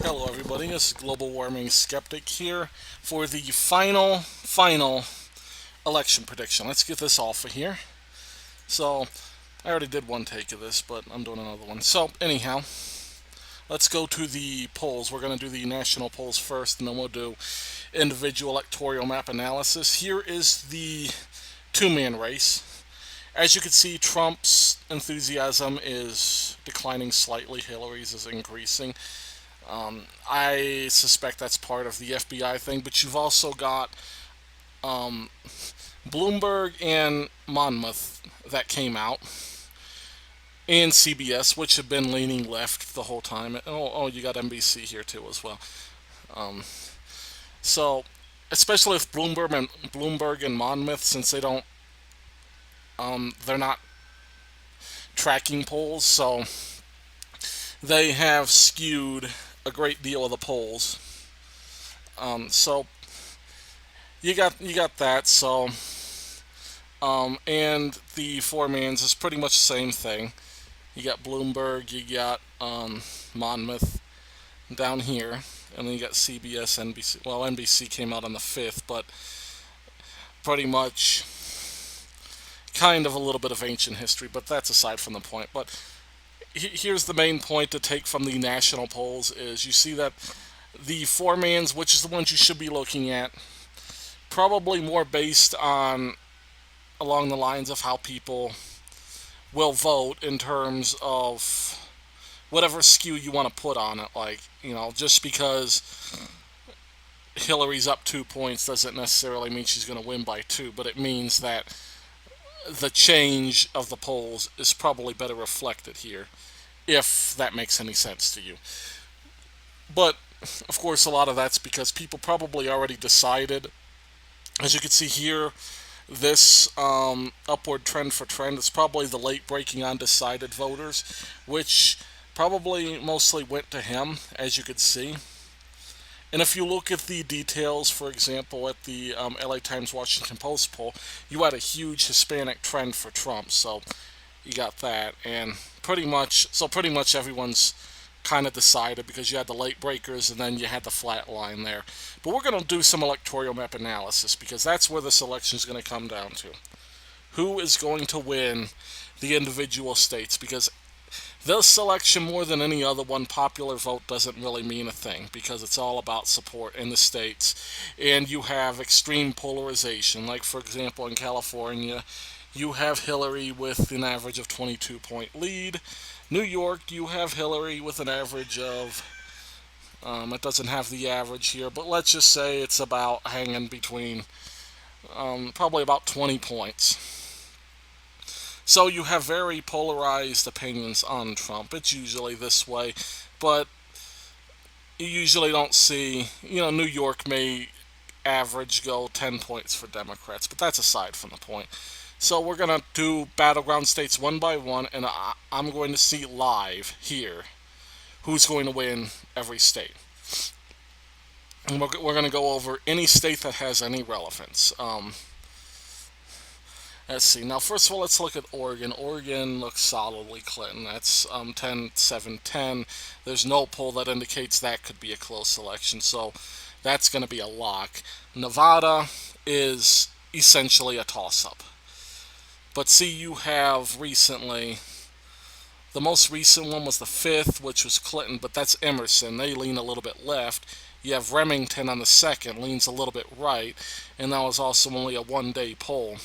Hello, everybody. This is Global Warming Skeptic here for the final election prediction. Let's get this off of here. So, I already did one take of this, but I'm doing another one. So, anyhow, let's go to the polls. We're going to do the national polls first, and then we'll do individual electoral map analysis. Here is the two-man race. As you can see, Trump's enthusiasm is declining slightly. Hillary's is increasing. I suspect that's part of the FBI thing, but you've also got um, Bloomberg and Monmouth that came out, and CBS, which have been leaning left the whole time. Oh, you got NBC here too as well. Um, so, especially with Bloomberg and Monmouth, since they're not tracking polls, so they have skewed a great deal of the polls. So you got that. So and the four mans is pretty much the same thing. You got Bloomberg, you got Monmouth down here, and then you got CBS, NBC. Well, NBC came out on the 5th, but pretty much kind of a little bit of ancient history, but that's aside from the point. But here's the main point to take from the national polls is you see that the four mans, which is the ones you should be looking at, probably more based on along the lines of how people will vote in terms of whatever skew you want to put on it. Like, just because Hillary's up 2 points doesn't necessarily mean she's going to win by two, but it means that the change of the polls is probably better reflected here, if that makes any sense to you. But, of course, a lot of that's because people probably already decided. As you can see here, this upward trend for trend is probably the late breaking undecided voters, which probably mostly went to him, as you could see. And if you look at the details, for example, at the LA Times Washington Post poll, you had a huge Hispanic trend for Trump. So you got that, and pretty much everyone's kind of decided because you had the late breakers and then you had the flat line there. But we're going to do some electoral map analysis because that's where this election is going to come down to. Who is going to win the individual states? Because this election, more than any other one, popular vote doesn't really mean a thing because it's all about support in the states. And you have extreme polarization. Like, for example, in California, you have Hillary with an average of 22-point lead. New York, you have Hillary with an average of, it doesn't have the average here, but let's just say it's about hanging between probably about 20 points. So you have very polarized opinions on Trump. It's usually this way, but you usually don't see, New York may average go 10 points for Democrats, but that's aside from the point. So we're going to do battleground states one by one, and I'm going to see live here who's going to win every state. And we're going to go over any state that has any relevance. Let's see. Now, first of all, let's look at Oregon. Oregon looks solidly Clinton. That's 10, 7, 10. There's no poll that indicates that could be a close election, so that's going to be a lock. Nevada is essentially a toss-up. But see, you have recently, the most recent one was the 5th, which was Clinton, but that's Emerson. They lean a little bit left. You have Remington on the 2nd, leans a little bit right, and that was also only a one-day poll.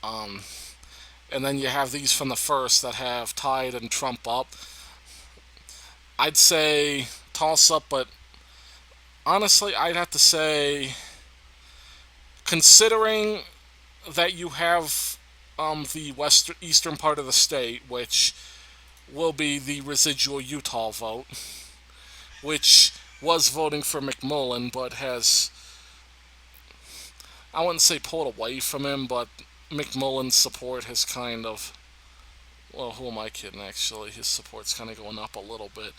And then you have these from the 1st that have tied and Trump up. I'd say toss-up, but honestly, I'd have to say, considering that you have the eastern part of the state, which will be the residual Utah vote, which was voting for McMullen, but has, I wouldn't say pulled away from him, but McMullen's support has kind of, well, who am I kidding, actually? His support's kind of going up a little bit.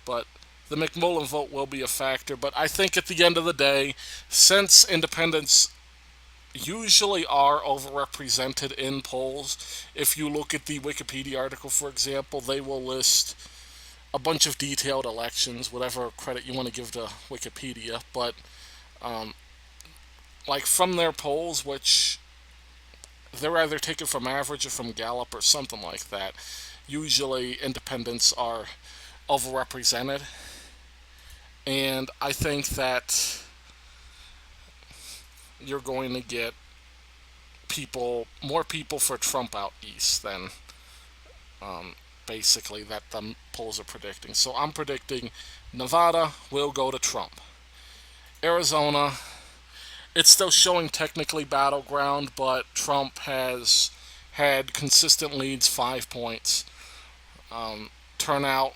But the McMullen vote will be a factor. But I think at the end of the day, since independents usually are overrepresented in polls. If you look at the Wikipedia article, for example, they will list a bunch of detailed elections, whatever credit you want to give to Wikipedia, but like from their polls, which they're either taken from average or from Gallup or something like that. Usually, independents are overrepresented, and I think that you're going to get more people for Trump out east than basically that the polls are predicting. So I'm predicting Nevada will go to Trump. Arizona, it's still showing technically battleground, but Trump has had consistent leads, 5 points. Turnout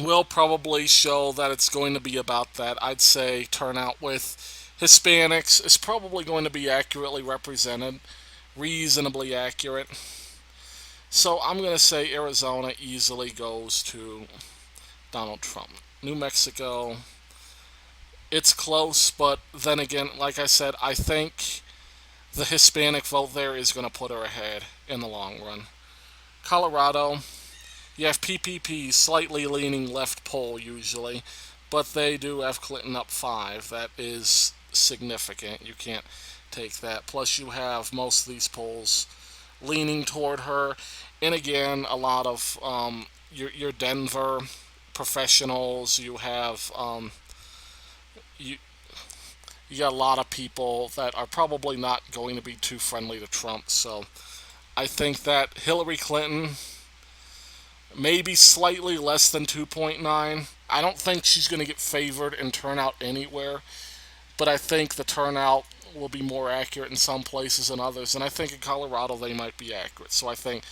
will probably show that it's going to be about that. I'd say turnout with Hispanics is probably going to be accurately represented, reasonably accurate. So I'm going to say Arizona easily goes to Donald Trump. New Mexico, it's close, but then again, like I said, I think the Hispanic vote there is going to put her ahead in the long run. Colorado, you have PPP slightly leaning left pole usually, but they do have Clinton up 5. That is significant. You can't take that. Plus, you have most of these polls leaning toward her. And again, a lot of your Denver professionals. You you got a lot of people that are probably not going to be too friendly to Trump. So I think that Hillary Clinton maybe slightly less than 2.9. I don't think she's going to get favored in turnout anywhere, but I think the turnout will be more accurate in some places than others. And I think in Colorado they might be accurate. So I think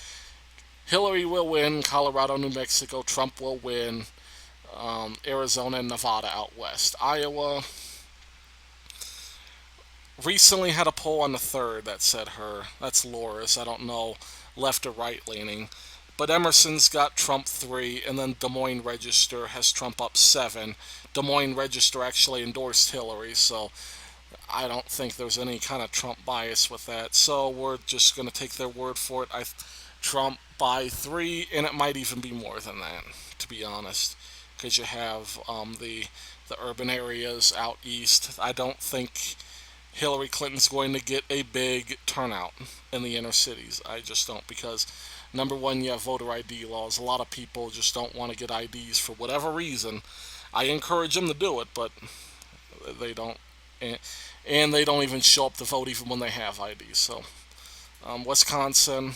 Hillary will win Colorado, New Mexico. Trump will win Arizona and Nevada out west. Iowa recently had a poll on the 3rd that said her. That's Laura's. I don't know left or right leaning. But Emerson's got Trump 3, and then Des Moines Register has Trump up 7. Des Moines Register actually endorsed Hillary, so I don't think there's any kind of Trump bias with that. So we're just going to take their word for it. Trump by 3, and it might even be more than that, to be honest, because you have the urban areas out east. I don't think Hillary Clinton's going to get a big turnout in the inner cities. I just don't, because number one, you have voter ID laws. A lot of people just don't want to get IDs for whatever reason. I encourage them to do it, but they don't, and they don't even show up to vote even when they have IDs. So Wisconsin,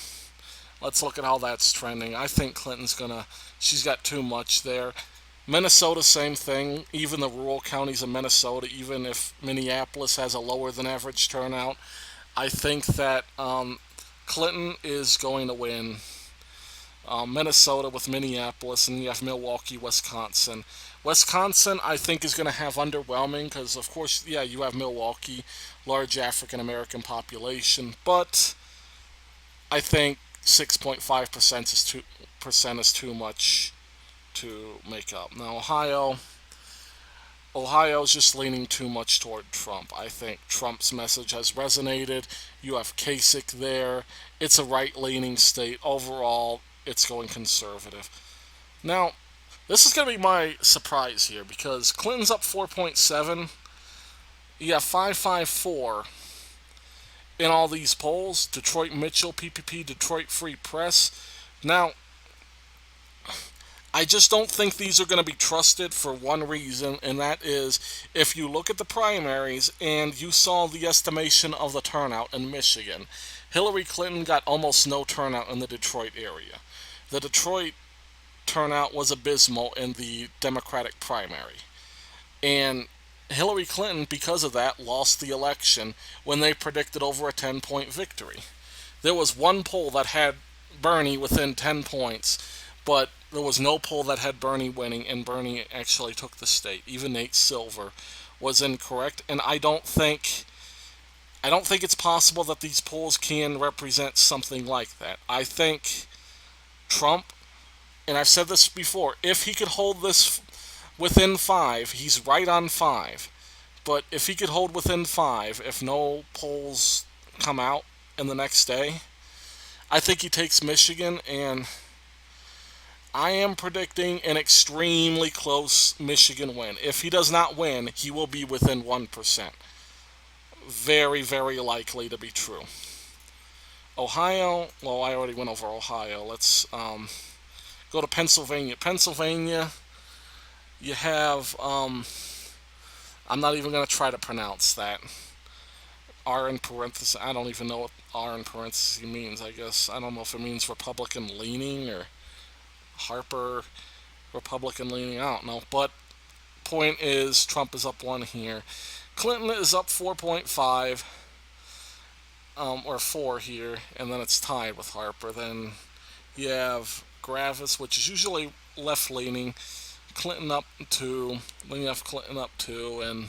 let's look at how that's trending. I think she's got too much there. Minnesota, same thing. Even the rural counties of Minnesota, even if Minneapolis has a lower than average turnout, I think that Clinton is going to win Minnesota with Minneapolis, and you have Milwaukee, Wisconsin. Wisconsin, I think, is going to have underwhelming because, of course, yeah, you have Milwaukee, large African American population, but I think 6.5% is too much to make up. Now, Ohio's just leaning too much toward Trump. I think Trump's message has resonated. You have Kasich there. It's a right-leaning state. Overall, it's going conservative. Now, this is going to be my surprise here because Clinton's up 4.7. You have 554 in all these polls. Detroit Mitchell, PPP, Detroit Free Press. Now, I just don't think these are going to be trusted for one reason, and that is if you look at the primaries and you saw the estimation of the turnout in Michigan, Hillary Clinton got almost no turnout in the Detroit area. The Detroit turnout was abysmal in the Democratic primary. And Hillary Clinton, because of that, lost the election when they predicted over a 10-point victory. There was one poll that had Bernie within 10 points, but there was no poll that had Bernie winning, and Bernie actually took the state. Even Nate Silver was incorrect, and I don't think it's possible that these polls can represent something like that. I think Trump, and I've said this before, if he could hold this within 5, he's right on 5. But if he could hold within 5, if no polls come out in the next day, I think he takes Michigan, and I am predicting an extremely close Michigan win. If he does not win, he will be within 1%. Very, very likely to be true. Ohio, well, I already went over Ohio. Let's go to Pennsylvania. Pennsylvania, you have, I'm not even going to try to pronounce that. R in parentheses, I don't even know what R in parentheses means, I guess. I don't know if it means Republican leaning or Harper Republican leaning, I don't know. But point is, Trump is up one here. Clinton is up 4.5, or 4 here, and then it's tied with Harper. Then you have Gravis, which is usually left leaning, Clinton up 2, then you have Clinton up 2, and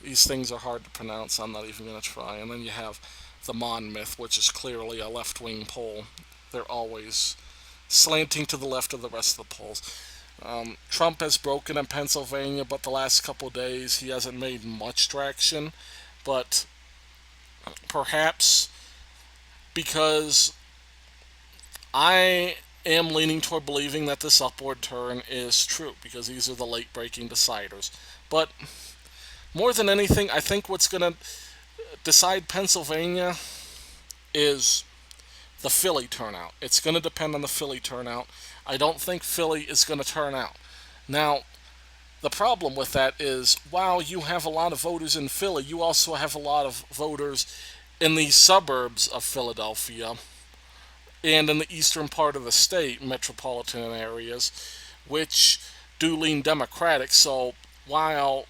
these things are hard to pronounce. I'm not even going to try. And then you have the Monmouth, which is clearly a left wing poll. They're always slanting to the left of the rest of the polls. Trump has broken in Pennsylvania, but the last couple of days he hasn't made much traction. But perhaps because I am leaning toward believing that this upward turn is true, because these are the late breaking deciders. But more than anything, I think what's going to decide Pennsylvania is the Philly turnout. It's going to depend on the Philly turnout. I don't think Philly is going to turn out. Now, the problem with that is, while you have a lot of voters in Philly, you also have a lot of voters in the suburbs of Philadelphia and in the eastern part of the state, metropolitan areas, which do lean Democratic. So while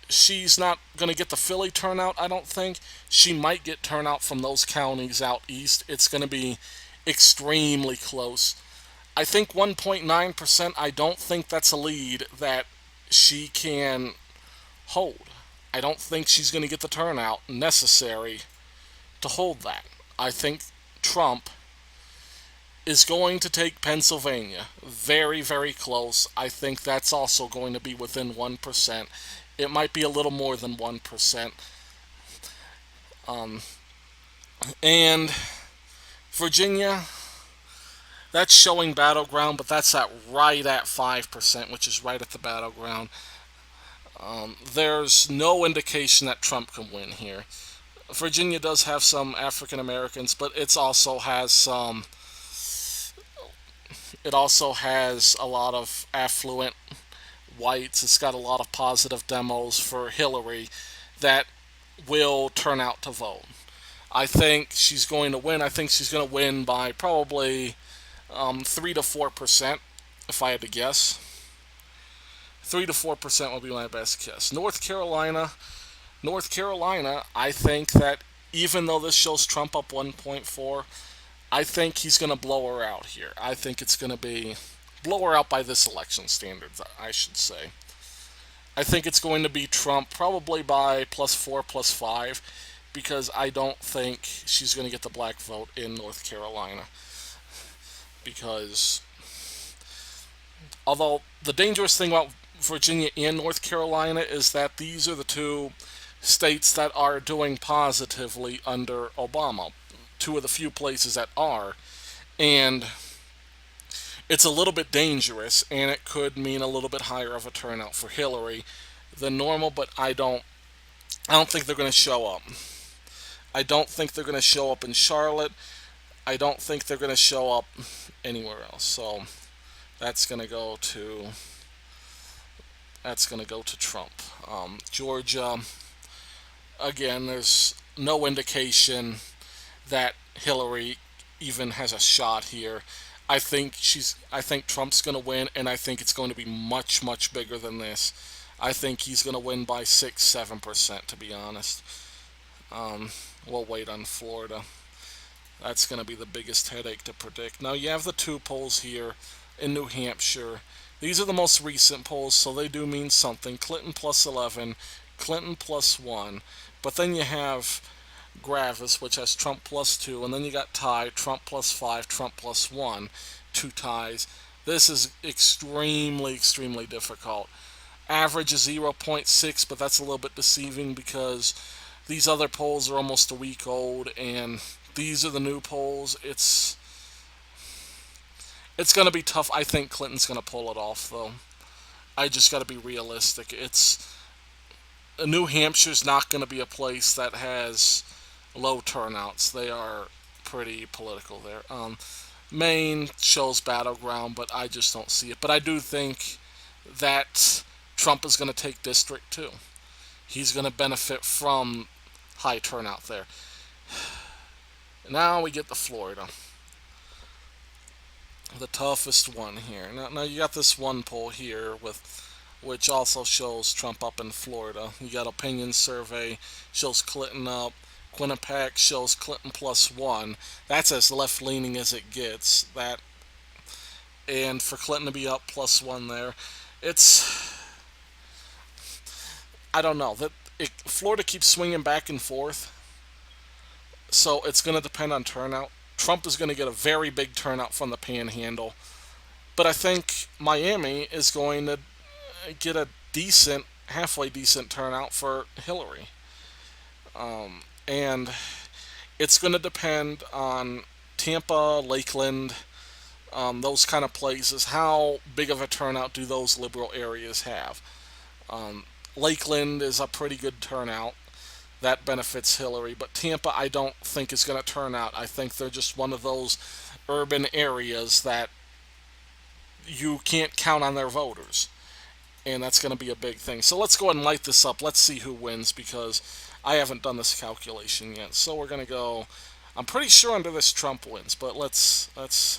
she's not going to get the Philly turnout, I don't think, she might get turnout from those counties out east. It's going to be extremely close. I think 1.9%, I don't think that's a lead that she can hold. I don't think she's going to get the turnout necessary to hold that. I think Trump is going to take Pennsylvania very, very close. I think that's also going to be within 1%. It might be a little more than 1%. And Virginia, that's showing battleground, but that's right at 5%, which is right at the battleground. There's no indication that Trump can win here. Virginia does have some African Americans, but it also has a lot of affluent whites. It's got a lot of positive demos for Hillary that will turn out to vote. I think she's going to win. I think she's going to win by probably 3 to 4%, if I had to guess. 3 to 4% would be my best guess. North Carolina, I think that even though this shows Trump up 1.4, I think he's going to blow her out here. I think it's going to be blow her out by this election standards, I should say. I think it's going to be Trump probably by +4, +5, because I don't think she's going to get the black vote in North Carolina. Because although the dangerous thing about Virginia and North Carolina is that these are the two states that are doing positively under Obama. Two of the few places that are. And it's a little bit dangerous, and it could mean a little bit higher of a turnout for Hillary than normal, but I don't think they're going to show up. I don't think they're going to show up in Charlotte. I don't think they're going to show up anywhere else. So that's going to go to Trump. Georgia, again, there's no indication that Hillary even has a shot here. I think Trump's going to win, and I think it's going to be much, much bigger than this. I think he's going to win by 6, 7%, to be honest. We'll wait on Florida. That's going to be the biggest headache to predict. Now, you have the two polls here in New Hampshire. These are the most recent polls, so they do mean something. Clinton +11, Clinton +1. But then you have Gravis, which has Trump +2, and then you got tie, Trump +5, Trump +1, 2 ties. This is extremely, extremely difficult. Average is 0.6, but that's a little bit deceiving because these other polls are almost a week old, and these are the new polls. It's going to be tough. I think Clinton's going to pull it off, though. I just got to be realistic. It's New Hampshire's not going to be a place that has low turnouts. They are pretty political there. Maine shows battleground, but I just don't see it. But I do think that Trump is going to take District 2. He's going to benefit from high turnout there. Now we get to Florida, the toughest one here. Now you got this one poll here with which also shows Trump up in Florida. You got opinion survey shows Clinton up. Quinnipiac shows Clinton +1. That's as left leaning as it gets. That and for Clinton to be up +1 there, it's I don't know that Florida keeps swinging back and forth, so it's going to depend on turnout. Trump is going to get a very big turnout from the Panhandle, but I think Miami is going to get a decent, halfway decent turnout for Hillary. And it's going to depend on Tampa, Lakeland, those kind of places. How big of a turnout do those liberal areas have? Lakeland is a pretty good turnout. That benefits Hillary. But Tampa, I don't think is going to turn out. I think they're just one of those urban areas that you can't count on their voters. And that's going to be a big thing. So let's go ahead and light this up. Let's see who wins because I haven't done this calculation yet. So we're going to go. I'm pretty sure under this Trump wins, but let's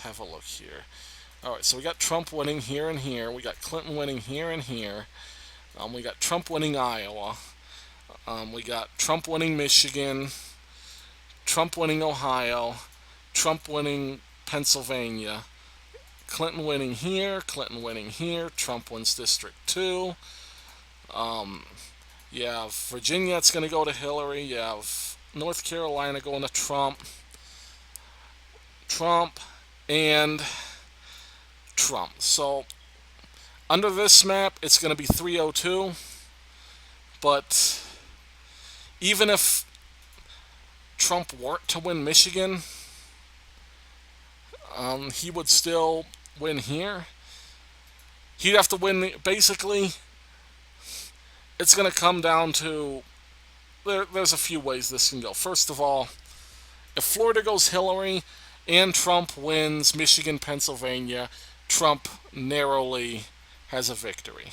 have a look here. All right, so we got Trump winning here and here. We got Clinton winning here and here. We got Trump winning Iowa. We got Trump winning Michigan. Trump winning Ohio. Trump winning Pennsylvania. Clinton winning here, Clinton winning here, Trump wins District 2. You have Virginia, it's going to go to Hillary. You have North Carolina going to Trump. Trump and Trump. So under this map, it's going to be 302. But even if Trump weren't to win Michigan, he would still win here. He'd have to win. Basically, it's going to come down to there's a few ways this can go. First of all, if Florida goes Hillary and Trump wins Michigan, Pennsylvania, Trump narrowly has a victory.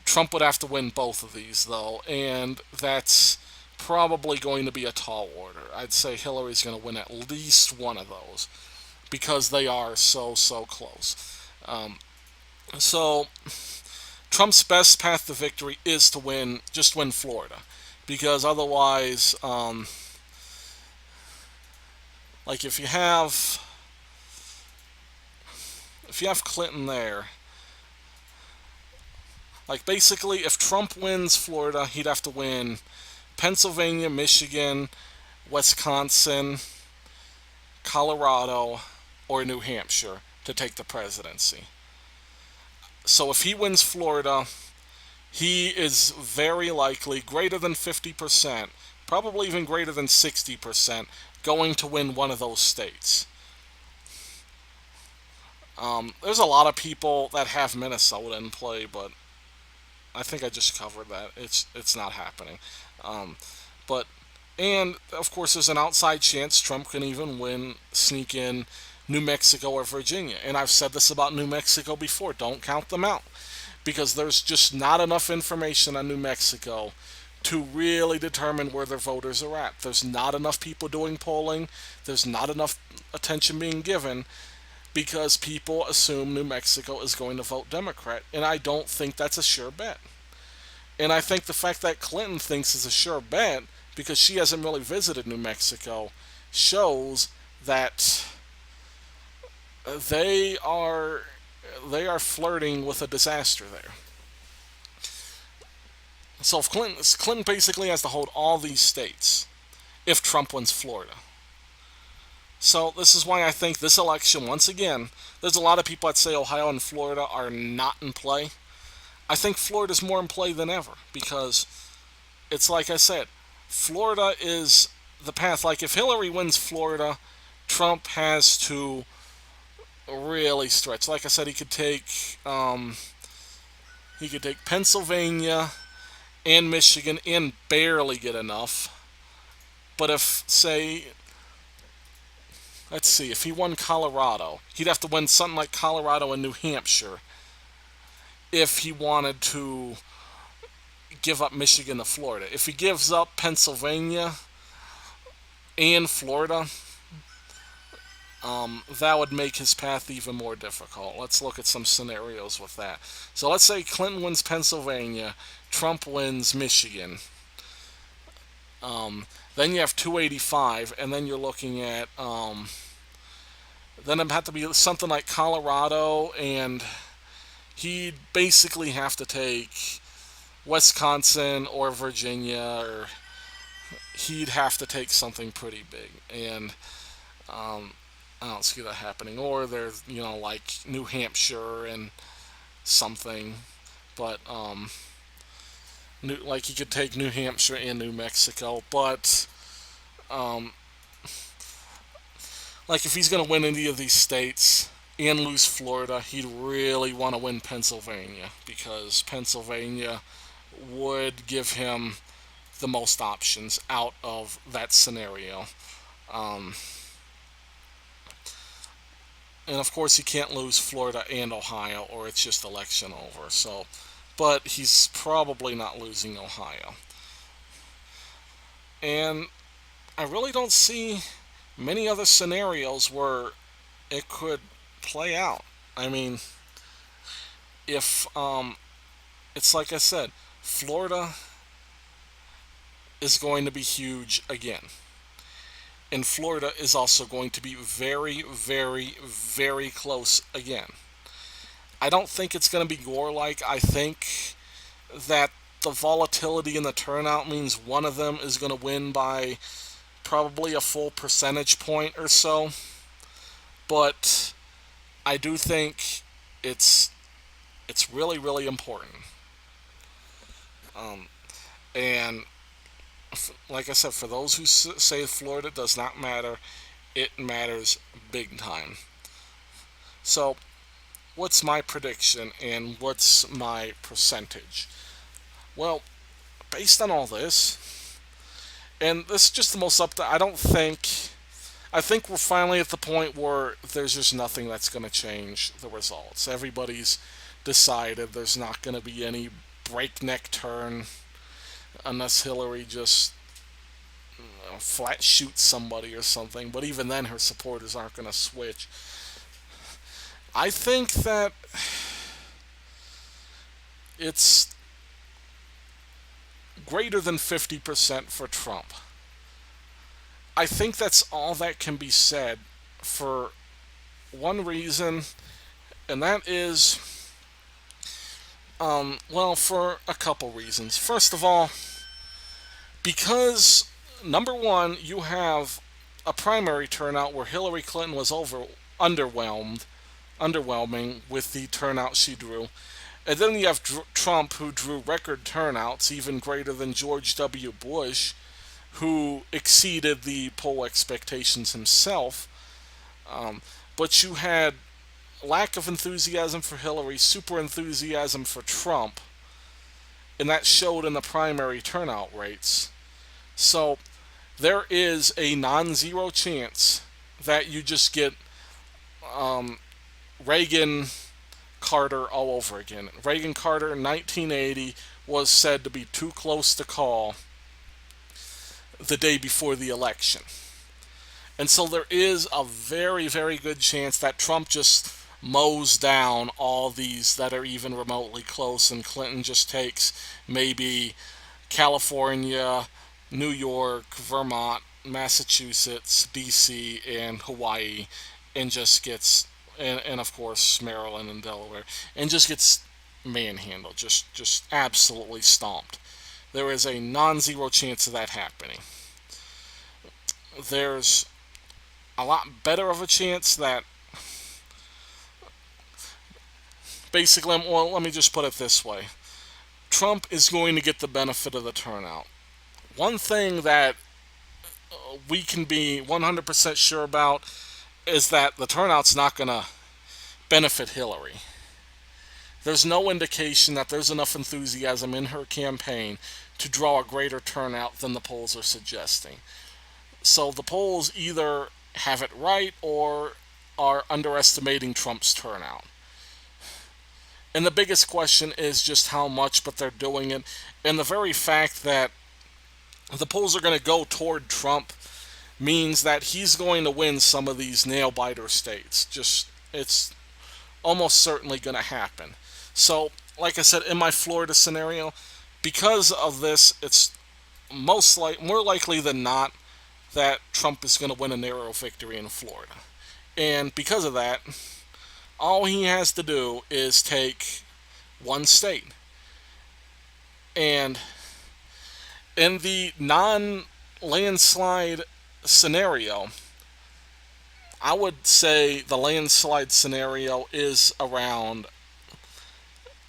Trump would have to win both of these, though, and that's probably going to be a tall order. I'd say Hillary's going to win at least one of those because they are so close. So Trump's best path to victory is to win Florida, because otherwise, like if you have Clinton there, like basically if Trump wins Florida, he'd have to win Pennsylvania, Michigan, Wisconsin, Colorado, or New Hampshire to take the presidency. So if he wins Florida, he is very likely greater than 50%, probably even greater than 60%, going to win one of those states. There's a lot of people that have Minnesota in play, but I think I just covered that. It's not happening. But and of course, there's an outside chance Trump can even sneak in New Mexico or Virginia. And I've said this about New Mexico before. Don't count them out because there's just not enough information on New Mexico to really determine where their voters are at. There's not enough people doing polling. There's not enough attention being given because people assume New Mexico is going to vote Democrat. And I don't think that's a sure bet. And I think the fact that Clinton thinks is a sure bet because she hasn't really visited New Mexico shows that they are flirting with a disaster there. So if Clinton basically has to hold all these states if Trump wins Florida. So this is why I think this election, once again, there's a lot of people that say Ohio and Florida are not in play. I think Florida's more in play than ever because it's like I said, Florida is the path. Like if Hillary wins Florida, Trump has to really stretch. Like I said, he could take Pennsylvania and Michigan and barely get enough. But if, say, let's see, if he won Colorado, he'd have to win something like Colorado and New Hampshire if he wanted to give up Michigan to Florida. If he gives up Pennsylvania and Florida, that would make his path even more difficult. Let's look at some scenarios with that. So let's say Clinton wins Pennsylvania, Trump wins Michigan. Then you have 285, and then you're looking at then it'd have to be something like Colorado, and he'd basically have to take Wisconsin or Virginia, or he'd have to take something pretty big. And I don't see that happening. Or there's, like New Hampshire and something. But, like he could take New Hampshire and New Mexico. But, like if he's going to win any of these states and lose Florida, he'd really want to win Pennsylvania. Because Pennsylvania would give him the most options out of that scenario. Um, and of course, he can't lose Florida and Ohio, or it's just election over. So, but he's probably not losing Ohio. And I really don't see many other scenarios where it could play out. I mean, if it's like I said, Florida is going to be huge again. And Florida is also going to be very, very, very close again. I don't think it's going to be Gore like. I think that the volatility in the turnout means one of them is going to win by probably a full percentage point or so. But I do think it's it's really, really important. Um, and like I said, for those who say Florida does not matter, it matters big time. So, what's my prediction and what's my percentage? Well, based on all this, and this is just the most up to, I think we're finally at the point where there's just nothing that's going to change the results. Everybody's decided there's not going to be any breakneck turn unless Hillary just flat shoots somebody or something. But even then, her supporters aren't going to switch. I think that it's greater than 50% for Trump. I think that's all that can be said for one reason, and that is, well, for a couple reasons. First of all, because number one, you have a primary turnout where Hillary Clinton was underwhelming with the turnout she drew. And then you have Trump, who drew record turnouts, even greater than George W. Bush, who exceeded the poll expectations himself. But you had lack of enthusiasm for Hillary, super enthusiasm for Trump, and that showed in the primary turnout rates. So there is a non-zero chance that you just get Reagan Carter all over again. Reagan Carter in 1980 was said to be too close to call the day before the election. And so there is a very, very good chance that Trump just mows down all these that are even remotely close, and Clinton just takes maybe California, New York, Vermont, Massachusetts, D.C., and Hawaii, and just gets, and of course Maryland and Delaware, and just gets manhandled, just absolutely stomped. There is a non-zero chance of that happening. There's a lot better of a chance that basically, well, let me just put it this way. Trump is going to get the benefit of the turnout. One thing that we can be 100% sure about is that the turnout's not going to benefit Hillary. There's no indication that there's enough enthusiasm in her campaign to draw a greater turnout than the polls are suggesting. So the polls either have it right or are underestimating Trump's turnout. And the biggest question is just how much, but they're doing it. And the very fact that the polls are going to go toward Trump means that he's going to win some of these nail biter states. Just, it's almost certainly going to happen. So, like I said, in my Florida scenario, because of this, it's more likely than not that Trump is going to win a narrow victory in Florida. And because of that, all he has to do is take one state. And in the non landslide scenario, I would say the landslide scenario is around,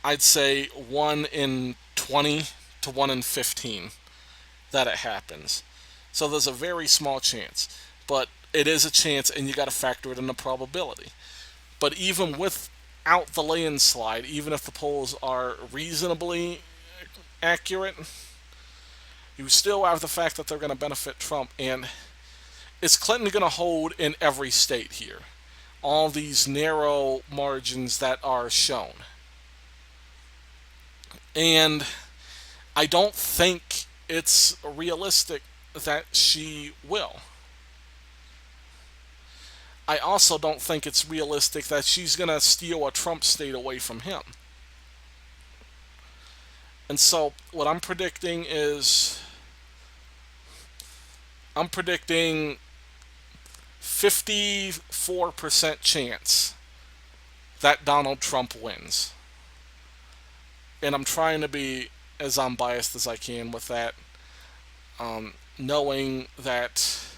I'd say, 1 in 20 to 1 in 15 that it happens. So there's a very small chance. But it is a chance, and you got to factor it in the probability. But even without the landslide, even if the polls are reasonably accurate, you still have the fact that they're going to benefit Trump. And is Clinton going to hold in every state here? All these narrow margins that are shown. And I don't think it's realistic that she will. I also don't think it's realistic that she's going to steal a Trump state away from him. And so what I'm predicting is I'm predicting 54% chance that Donald Trump wins. And I'm trying to be as unbiased as I can with that, knowing that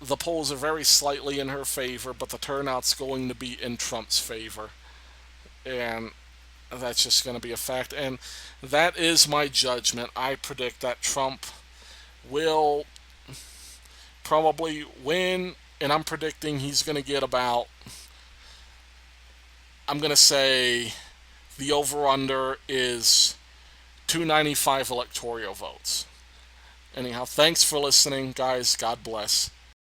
the polls are very slightly in her favor, but the turnout's going to be in Trump's favor. And that's just going to be a fact. And that is my judgment. I predict that Trump will probably win, and I'm predicting he's going to get about, I'm going to say the over-under is 295 electoral votes. Anyhow, thanks for listening, guys. God bless.